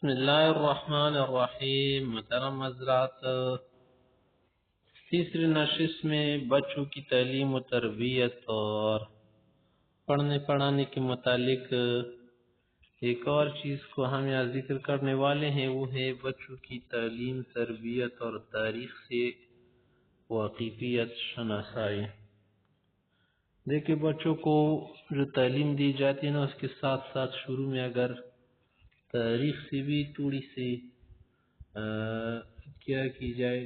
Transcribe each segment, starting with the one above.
بسم اللہ الرحمن الرحیم. محترم حضرات، تیسری نشست میں بچوں کی تعلیم و تربیت اور پڑھنے پڑھانے کے متعلق ایک اور چیز کو ہم یہاں ذکر کرنے والے ہیں، وہ ہے بچوں کی تعلیم، تربیت اور تاریخ سے واقفیت شناسائی. دیکھیں، بچوں کو جو تعلیم دی جاتی ہے نا، اس کے ساتھ ساتھ شروع میں اگر تاریخ سے بھی تھوڑی سی کیا کی جائے،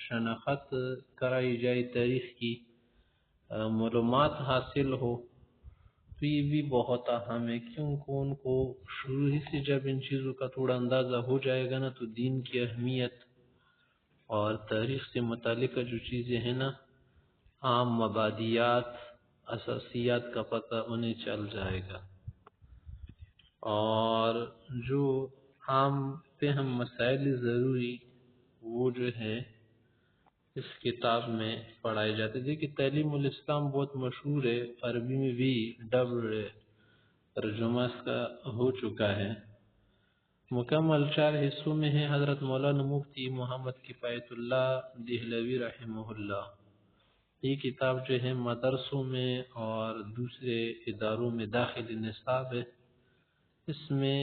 شناخت کرائی جائے، تاریخ کی معلومات حاصل ہو، تو یہ بھی بہت اہم ہے. کیونکہ ان کو شروع ہی سے جب ان چیزوں کا تھوڑا اندازہ ہو جائے گا نا، تو دین کی اہمیت اور تاریخ سے متعلق جو چیزیں ہیں نا، عام مبادیات، اساسیات کا پتہ انہیں چل جائے گا. اور جو عام فہم مسائل ضروری، وہ جو ہے اس کتاب میں پڑھائے جاتے. دیکھیں، تعلیم الاسلام بہت مشہور ہے، عربی میں بھی ڈبل ترجمہ اس کا ہو چکا ہے. مکمل 4 حصوں میں ہے. حضرت مولانا مفتی محمد کفایت اللہ دہلوی رحمہ اللہ، یہ کتاب جو ہے مدرسوں میں اور دوسرے اداروں میں داخل نصاب ہے. اس میں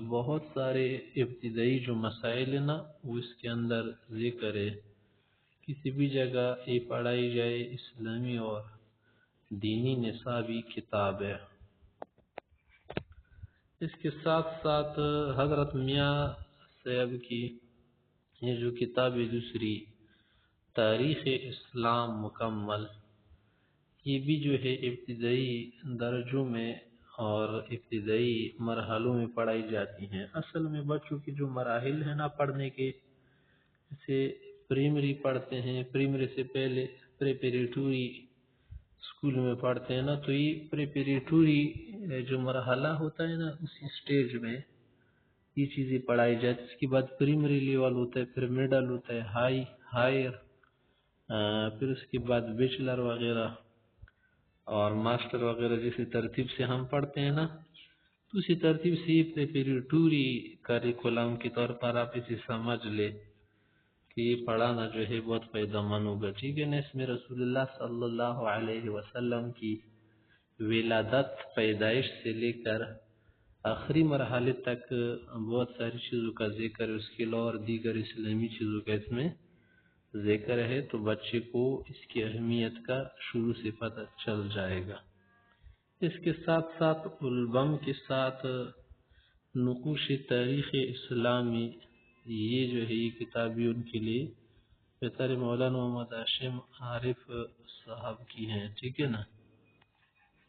بہت سارے ابتدائی جو مسائل ہیں نا، وہ اس کے اندر ذکر ہے. کسی بھی جگہ یہ پڑھائی جائے، اسلامی اور دینی نصابی کتاب ہے. اس کے ساتھ ساتھ حضرت میاں صاحب کی یہ جو کتاب ہے دوسری، تاریخ اسلام مکمل، یہ بھی جو ہے ابتدائی درجوں میں اور ابتدائی مرحلوں میں پڑھائی جاتی ہیں. اصل میں بچوں کے جو مراحل ہیں نا پڑھنے کے، جیسے پریمری پڑھتے ہیں، پریمری سے پہلے پریپریٹوری اسکول میں پڑھتے ہیں نا، تو یہ پریپریٹوری جو مرحلہ ہوتا ہے نا، اسی سٹیج میں یہ چیزیں پڑھائی جاتی. اس کے بعد پریمری لیول ہوتا ہے، پھر مڈل ہوتا ہے، ہائر، پھر اس کے بعد بیچلر وغیرہ اور ماسٹر وغیرہ. جیسے ترتیب سے ہم پڑھتے ہیں نا، تو اسی ترتیب سے پریپریٹوری کریکولم کے طور پر آپ اسے سمجھ لے کہ یہ پڑھانا جو ہے بہت فائدہ مند ہوگا. ٹھیک ہے نا. اس میں رسول اللہ صلی اللہ علیہ وسلم کی ولادت، پیدائش سے لے کر آخری مرحلے تک بہت ساری چیزوں کا ذکر ہے. اس کے علاوہ اور دیگر اسلامی چیزوں کا اس میں ذکر ہے، تو بچے کو اس کی اہمیت کا شروع سے پتہ چل جائے گا. اس کے ساتھ ساتھ البم کے ساتھ نقوش تاریخ اسلامی، یہ جو ہے یہ کتابی ان کے لیے بہتر مولانا محمد ہاشم عارف صاحب کی ہیں. ٹھیک ہے نا.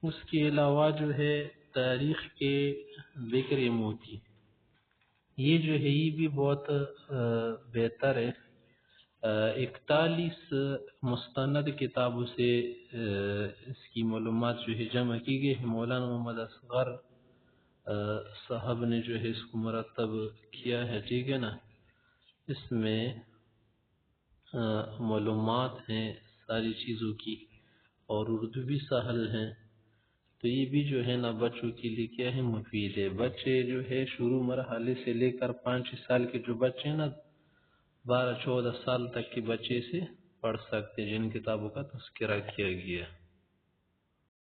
اس کے علاوہ جو ہے تاریخ کے بکر موتی، یہ جو ہے یہ بھی بہت بہتر ہے. 41 مستند کتابوں سے اس کی معلومات جو ہے جمع کی گئی ہے. مولانا محمد اصغر صاحب نے جو ہے اس کو مرتب کیا ہے. ٹھیک ہے نا. اس میں معلومات ہیں ساری چیزوں کی، اور اردو بھی سہل ہیں. تو یہ بھی جو ہے نا بچوں کے لیے کیا ہے، مفید ہے. بچے جو ہے شروع مرحلے سے لے کر 5 سال کے جو بچے ہیں نا، 12-14 سال تک کے بچے سے پڑھ سکتے، جن کتابوں کا تذکرہ کیا گیا.